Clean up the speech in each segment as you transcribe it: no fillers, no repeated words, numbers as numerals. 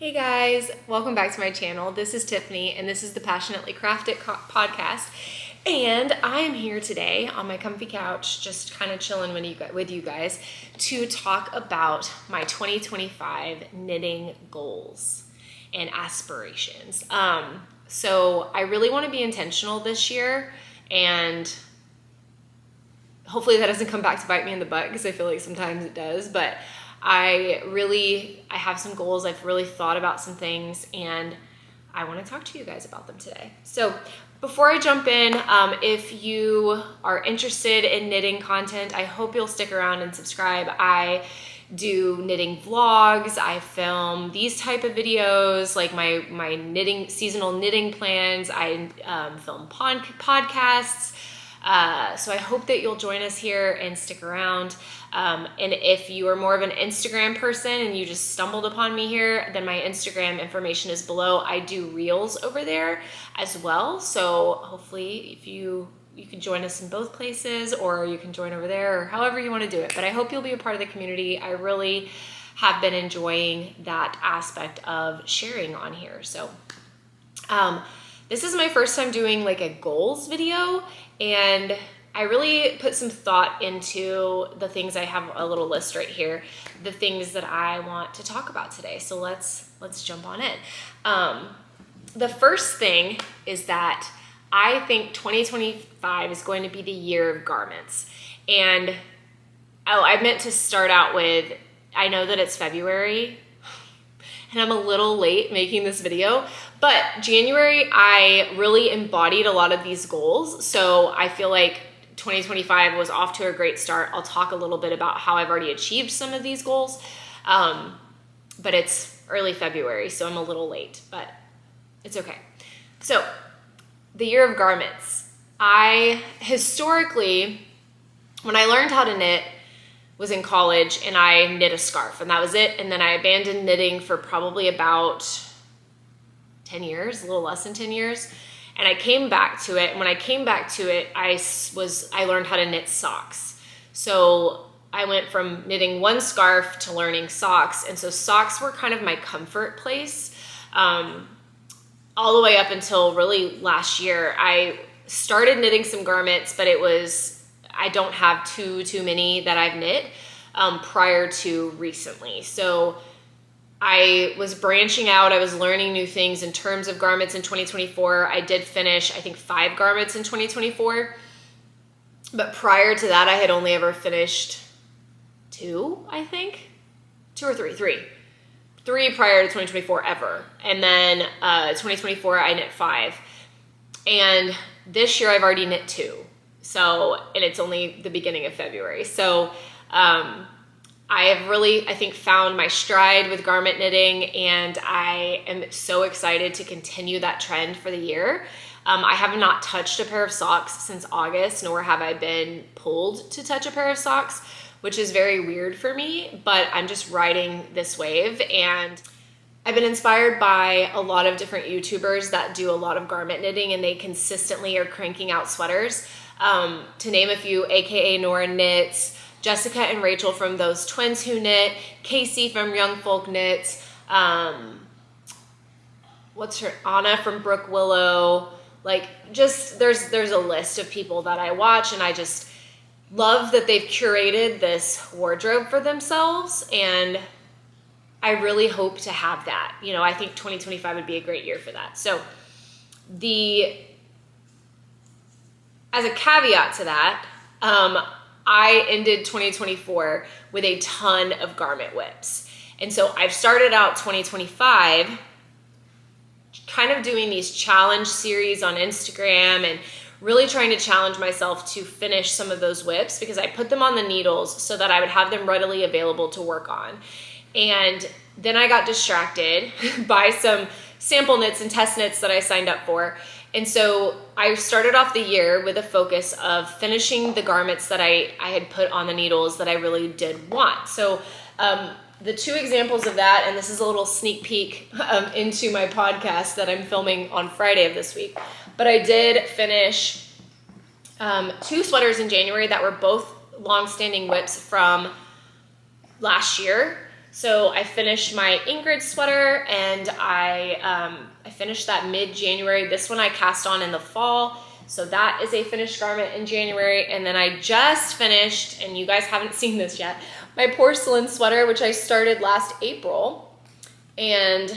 Hey guys, welcome back to my channel. This is Tiffany and this is the Passionately Crafted podcast. And I am here today on my comfy couch, just kind of chilling with you guys to talk about my 2025 knitting goals and aspirations. So I really want to be intentional this year, and hopefully that doesn't come back to bite me in the butt, because I feel like sometimes it does. But I have some goals. I've really thought about some things, and I want to talk to you guys about them today. So before I jump in, if you are interested in knitting content, I hope you'll stick around and subscribe. I do knitting vlogs. I film these type of videos, like my knitting, seasonal knitting plans. I film podcasts. So I hope that you'll join us here and stick around. And if you are more of an Instagram person and you just stumbled upon me here, then my Instagram information is below. I do reels over there as well. So hopefully if you can join us in both places, or you can join over there, or however you want to do it. But I hope you'll be a part of the community. I really have been enjoying that aspect of sharing on here. So, this is my first time doing like a goals video, and I really put some thought into the things. I have a little list right here, the things that I want to talk about today. So let's jump on in. The first thing is that I think 2025 is going to be the year of garments. And I meant to start out with, I know that it's February and I'm a little late making this video, but January, I really embodied a lot of these goals. So I feel like 2025 was off to a great start. I'll talk a little bit about how I've already achieved some of these goals. But it's early February, so I'm a little late, but it's okay. So the year of garments. I historically, when I learned how to knit, was in college, and I knit a scarf, and that was it. And then I abandoned knitting for probably about 10 years, a little less than 10 years. And I came back to it. And when I came back to it, I learned how to knit socks. So I went from knitting one scarf to learning socks. And so socks were kind of my comfort place. All the way up until really last year. I started knitting some garments, but I don't have too many that I've knit prior to recently. So I was branching out. I was learning new things in terms of garments in 2024. I did finish, I think, 5 garments in 2024. But prior to that, I had only ever finished 2, I think. 2 or 3. 3 prior to 2024 ever. And then 2024, I knit 5. And this year, I've already knit 2. So, and it's only the beginning of February. So, I have really, I think, found my stride with garment knitting, and I am so excited to continue that trend for the year. I have not touched a pair of socks since August, nor have I been pulled to touch a pair of socks, which is very weird for me, but I'm just riding this wave. And I've been inspired by a lot of different YouTubers that do a lot of garment knitting, and they consistently are cranking out sweaters. To name a few, AKA Nora Knits, Jessica and Rachel from Those Twins Who Knit, Casey from Young Folk Knits, Anna from Brook Willow. Like, just there's a list of people that I watch, and I just love that they've curated this wardrobe for themselves, and I really hope to have that. You know, I think 2025 would be a great year for that. So as a caveat to that, I ended 2024 with a ton of garment whips. And so I've started out 2025 kind of doing these challenge series on Instagram and really trying to challenge myself to finish some of those whips, because I put them on the needles so that I would have them readily available to work on. And then I got distracted by some sample knits and test knits that I signed up for. And so I started off the year with a focus of finishing the garments that I had put on the needles that I really did want. So the 2 examples of that, and this is a little sneak peek into my podcast that I'm filming on Friday of this week, but I did finish 2 sweaters in January that were both long-standing whips from last year. So I finished my Ingrid sweater, and I finished that mid-January. This one I cast on in the fall. So that is a finished garment in January. And then I just finished, and you guys haven't seen this yet, my porcelain sweater, which I started last April. And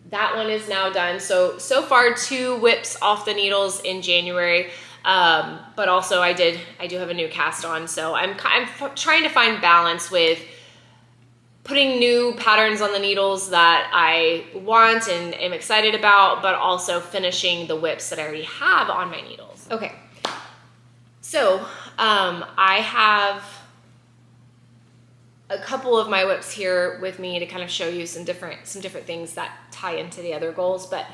that one is now done. So far 2 whips off the needles in January. But also I do have a new cast on. So I'm trying to find balance with putting new patterns on the needles that I want and am excited about, but also finishing the whips that I already have on my needles. Okay. So, I have a couple of my whips here with me to kind of show you some different things that tie into the other goals, but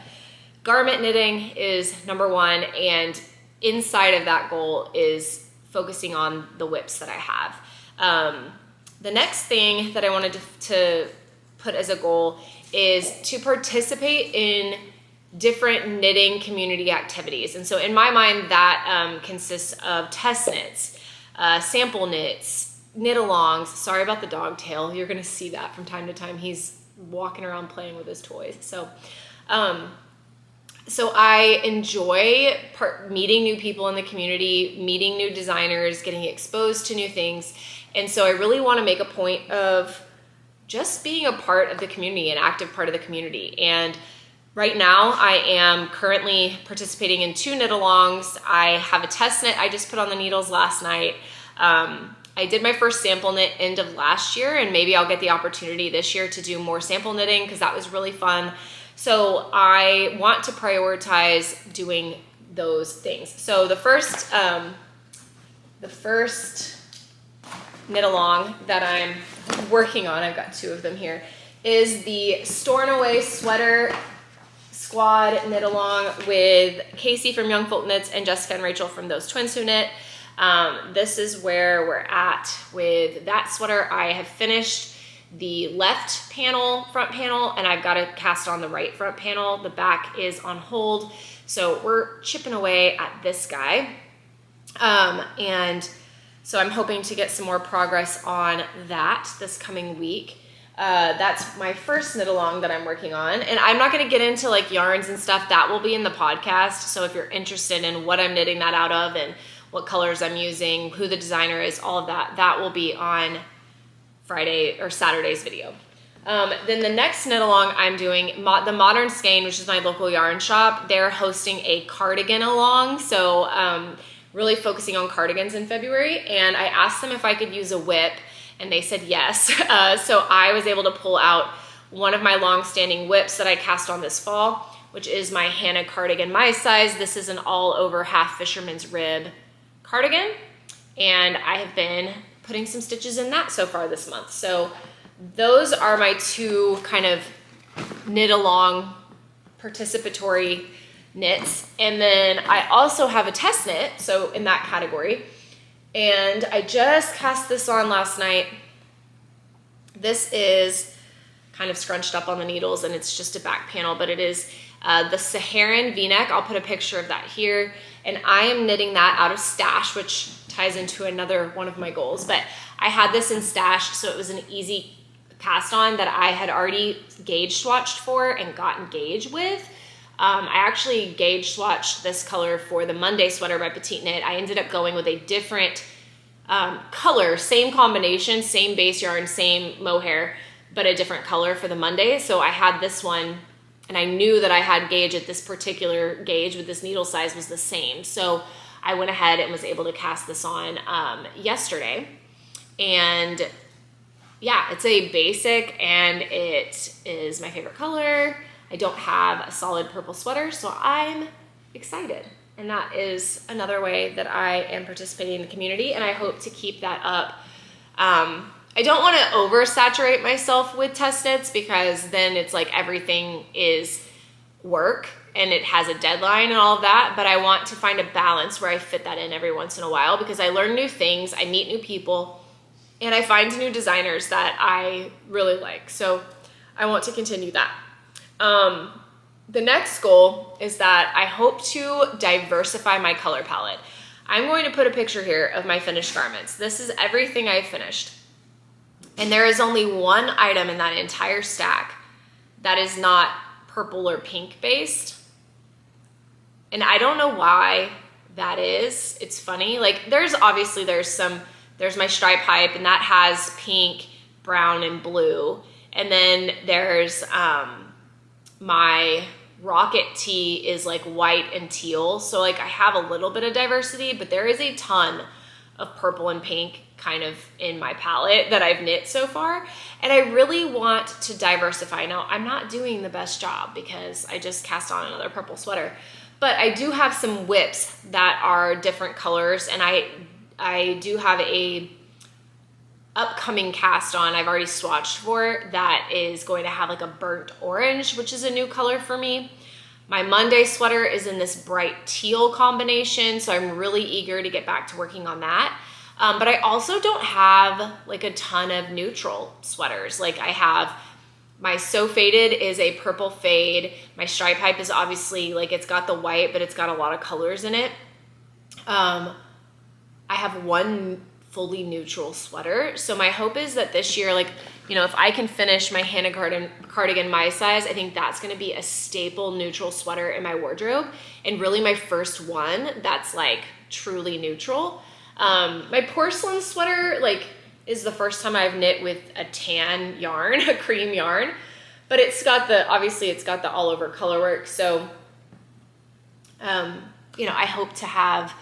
garment knitting is number 1, and inside of that goal is focusing on the whips that I have. The next thing that I wanted to put as a goal is to participate in different knitting community activities. And so in my mind, that consists of test knits, sample knits, knit-alongs. Sorry about the dog tail. You're gonna see that from time to time. He's walking around playing with his toys. So I enjoy meeting new people in the community, meeting new designers, getting exposed to new things. And so I really want to make a point of just being a part of the community, an active part of the community. And right now I am currently participating in 2 knit-alongs. I have a test knit I just put on the needles last night. I did my first sample knit end of last year, and maybe I'll get the opportunity this year to do more sample knitting because that was really fun. So I want to prioritize doing those things. So the first knit-along that I'm working on, I've got 2 of them here, is the Stornoway Sweater Squad knit-along with Casey from Young Folk Knits and Jessica and Rachel from Those Twins Who Knit. This is where we're at with that sweater. I have finished the left front panel, and I've got to cast on the right front panel. The back is on hold. So we're chipping away at this guy. And so I'm hoping to get some more progress on that this coming week. That's my first knit along that I'm working on. And I'm not going to get into like yarns and stuff. That will be in the podcast. So if you're interested in what I'm knitting that out of and what colors I'm using, who the designer is, all of that, that will be on Friday or Saturday's video. Then the next knit along I'm doing, the Modern Skein, which is my local yarn shop, they're hosting a cardigan along. So really focusing on cardigans in February. And I asked them if I could use a whip, and they said yes. So I was able to pull out one of my long-standing whips that I cast on this fall, which is my Hannah cardigan my size. This is an all-over half fisherman's rib cardigan, and I have been putting some stitches in that so far this month. So those are my 2 kind of knit-along participatory knits. And then I also have a test knit, so in that category. And I just cast this on last night. This is kind of scrunched up on the needles, and it's just a back panel, but it is the Saharan V-neck. I'll put a picture of that here. And I am knitting that out of Stash, which ties into another one of my goals. But I had this in Stash, so it was an easy cast on that I had already gauge swatched for and gotten gauge with. I actually gauge swatched this color for the Monday sweater by Petite Knit. I ended up going with a different color, same combination, same base yarn, same mohair, but a different color for the Monday. So I had this one, and I knew that I had gauge at this particular gauge with this needle size was the same. So I went ahead and was able to cast this on yesterday. And yeah, it's a basic, and it is my favorite color. I don't have a solid purple sweater, so I'm excited. And that is another way that I am participating in the community, and I hope to keep that up. I don't want to oversaturate myself with test knits, because then it's like everything is work and it has a deadline and all of that, but I want to find a balance where I fit that in every once in a while, because I learn new things, I meet new people, and I find new designers that I really like. So I want to continue that. The next goal is that I hope to diversify my color palette. I'm going to put a picture here of my finished garments. This is everything I've finished. And there is only one item in that entire stack that is not purple or pink based. And I don't know why that is. It's funny. Like there's my stripe hype, and that has pink, brown, and blue. And then there's my rocket tee is like white and teal. So like I have a little bit of diversity, but there is a ton of purple and pink kind of in my palette that I've knit so far. And I really want to diversify. Now I'm not doing the best job because I just cast on another purple sweater, but I do have some whips that are different colors, and I do have a upcoming cast on I've already swatched for that is going to have like a burnt orange, which is a new color for me. My Monday sweater is in this bright teal combination, so I'm really eager to get back to working on that. But I also don't have like a ton of neutral sweaters. Like I have my So Faded is a purple fade. My Stripe Hype is obviously like it's got the white, but it's got a lot of colors in it. I have one fully neutral sweater. So my hope is that this year, like, you know, if I can finish my Hannah cardigan my size, I think that's going to be a staple neutral sweater in my wardrobe, and really my first one that's like truly neutral. My porcelain sweater like is the first time I've knit with a tan yarn, a cream yarn, but it's got the all over color work. So, you know, I hope to have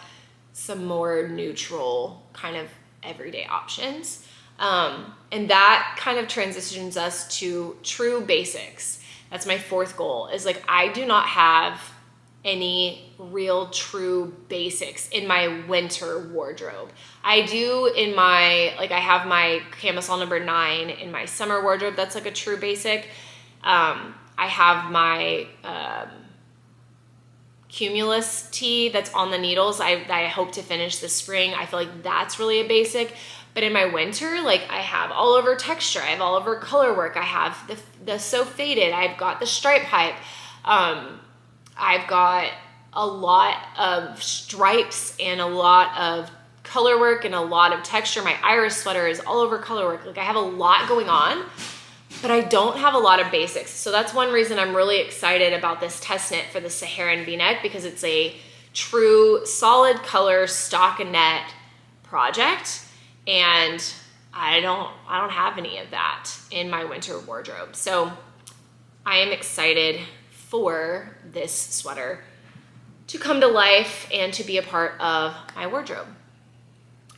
some more neutral kind of everyday options. And that kind of transitions us to true basics. That's my fourth goal, is like, I do not have any real true basics in my winter wardrobe. I do in my, like I have my camisole number 9 in my summer wardrobe. That's like a true basic. I have my, Cumulus tee that's on the needles that I hope to finish this spring. I feel like that's really a basic. But in my winter, like I have all over texture, I have all over color work, I have the So Faded, I've got the Stripe Hype, I've got a lot of stripes and a lot of color work and a lot of texture. My Iris sweater is all over color work. Like I have a lot going on, but I don't have a lot of basics. So that's one reason I'm really excited about this test knit for the Saharan V-neck, because it's a true solid color stockinette project, and I don't have any of that in my winter wardrobe. So I am excited for this sweater to come to life and to be a part of my wardrobe.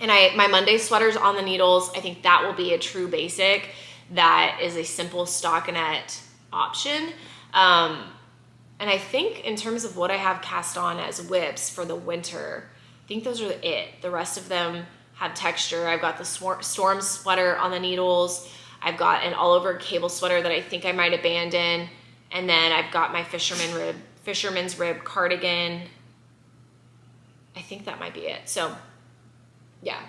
And my Monday sweater's on the needles. I think that will be a true basic. That is a simple stockinette option. And I think in terms of what I have cast on as whips for the winter, I think those are it. The rest of them have texture. I've got the Storm sweater on the needles. I've got an all over cable sweater that I think I might abandon. And then I've got my Fisherman's Rib cardigan. I think that might be it. So yeah,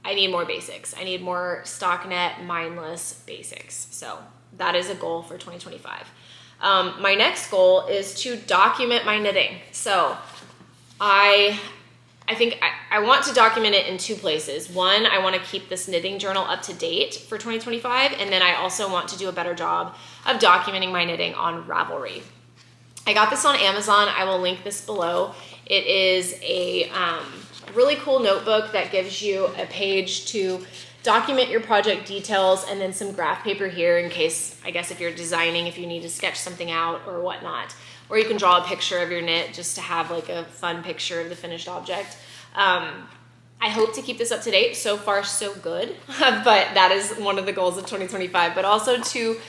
I need more basics. I need more stockinette, mindless basics. So that is a goal for 2025. My next goal is to document my knitting. So I think I want to document it in two places. One, I want to keep this knitting journal up to date for 2025. And then I also want to do a better job of documenting my knitting on Ravelry. I got this on Amazon. I will link this below. It is a really cool notebook that gives you a page to document your project details, and then some graph paper here in case, I guess if you're designing, if you need to sketch something out or whatnot. Or you can draw a picture of your knit just to have like a fun picture of the finished object. I hope to keep this up to date. So far, so good. But that is one of the goals of 2025, but also to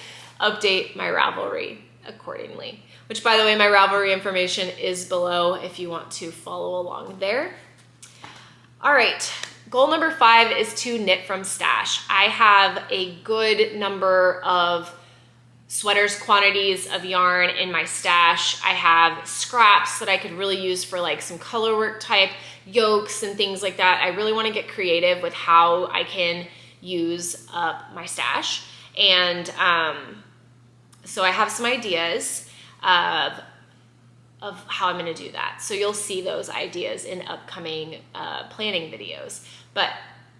update my Ravelry accordingly. Which, by the way, my Ravelry information is below if you want to follow along there. All right, goal number 5 is to knit from stash. I have a good number of sweaters quantities of yarn in my stash. I have scraps that I could really use for like some color work type yokes and things like that. I really want to get creative with how I can use up my stash. And so I have some ideas of how I'm going to do that. So you'll see those ideas in upcoming planning videos. But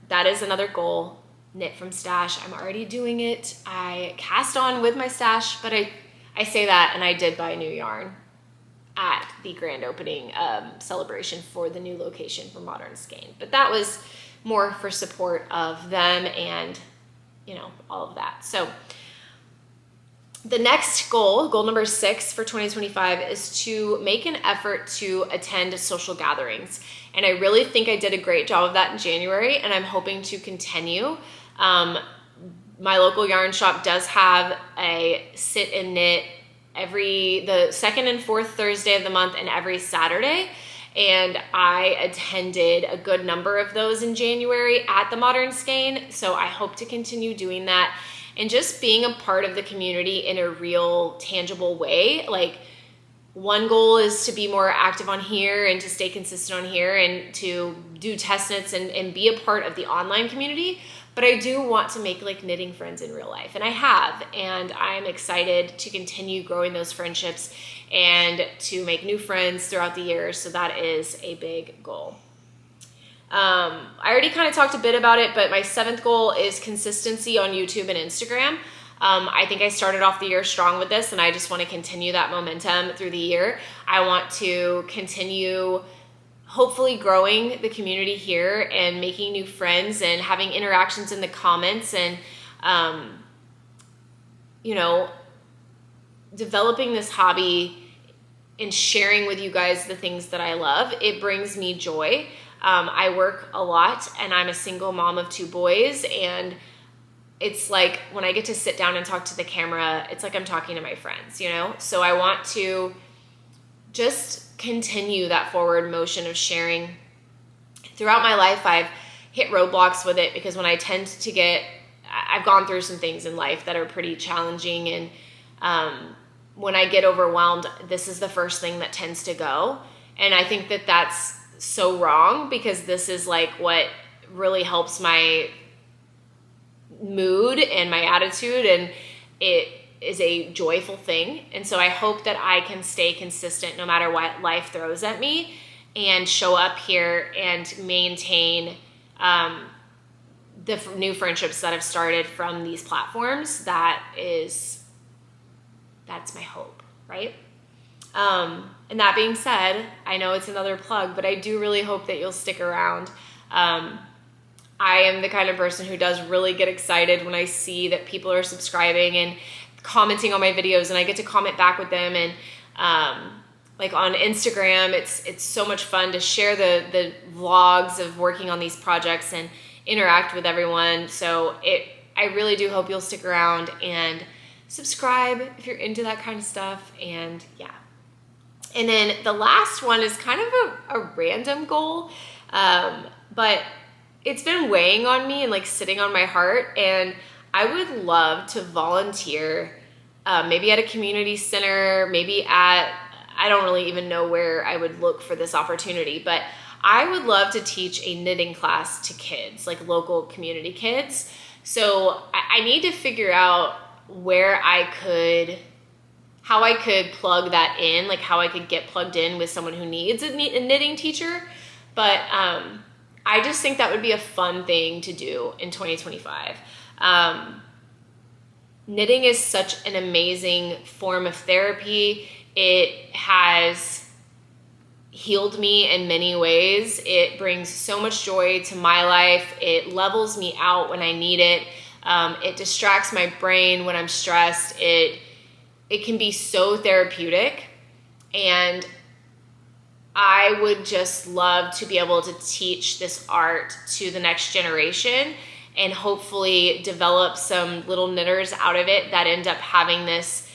that is another goal knit from stash. I'm already doing it. I cast on with my stash, but I say that, and I did buy new yarn at the grand opening celebration for the new location for Modern Skein. But that was more for support of them and, all of that. So the next goal number 6 for 2025, is to make an effort to attend social gatherings. And I really think I did a great job of that in January, and I'm hoping to continue. My local yarn shop does have a sit and knit the second and fourth Thursday of the month and every Saturday. And I attended a good number of those in January at the Modern Skein. So I hope to continue doing that and just being a part of the community in a real tangible way. Like, one goal is to be more active on here and to stay consistent on here and to do test knits and be a part of the online community. But I do want to make like knitting friends in real life, and I have, and I'm excited to continue growing those friendships and to make new friends throughout the year. So that is a big goal. I already kind of talked a bit about it, but my 7th goal is consistency on YouTube and Instagram. I think I started off the year strong with this, and I just want to continue that momentum through the year. I want to continue hopefully growing the community here and making new friends and having interactions in the comments and, developing this hobby and sharing with you guys the things that I love. It brings me joy. I work a lot, and I'm a single mom of 2 boys, and it's like when I get to sit down and talk to the camera, it's like I'm talking to my friends, So I want to just continue that forward motion of sharing. Throughout my life, I've hit roadblocks with it because when I tend to I've gone through some things in life that are pretty challenging, and when I get overwhelmed, this is the first thing that tends to go. And I think that that's so wrong, because this is like what really helps my mood and my attitude, and it is a joyful thing. And so I hope that I can stay consistent no matter what life throws at me, and show up here and maintain the new friendships that have started from these platforms. That's my hope, right? And that being said, I know it's another plug, but I do really hope that you'll stick around. I am the kind of person who does really get excited when I see that people are subscribing and commenting on my videos, and I get to comment back with them. And like on Instagram, it's so much fun to share the vlogs of working on these projects and interact with everyone. So I really do hope you'll stick around and subscribe if you're into that kind of stuff. And yeah. And then the last one is kind of a random goal, but it's been weighing on me and like sitting on my heart. And I would love to volunteer, maybe at a community center, maybe I don't really even know where I would look for this opportunity, but I would love to teach a knitting class to kids, like local community kids. So I need to figure out how I could plug that in, like how I could get plugged in with someone who needs a knitting teacher. But I just think that would be a fun thing to do in 2025. Knitting is such an amazing form of therapy. It has healed me in many ways. It brings so much joy to my life. It levels me out when I need it. It distracts my brain when I'm stressed. It can be so therapeutic, and I would just love to be able to teach this art to the next generation and hopefully develop some little knitters out of it that end up having this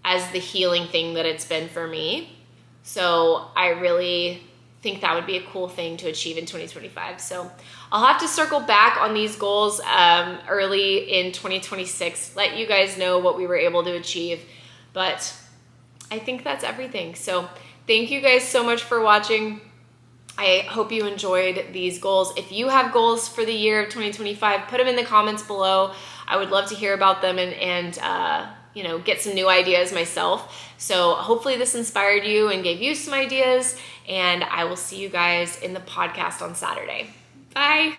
as the healing thing that it's been for me. So I really think that would be a cool thing to achieve in 2025. So I'll have to circle back on these goals early in 2026, let you guys know what we were able to achieve. But I think that's everything. So thank you guys so much for watching. I hope you enjoyed these goals. If you have goals for the year of 2025, put them in the comments below. I would love to hear about them and get some new ideas myself. So hopefully this inspired you and gave you some ideas, and I will see you guys in the podcast on Saturday. Bye.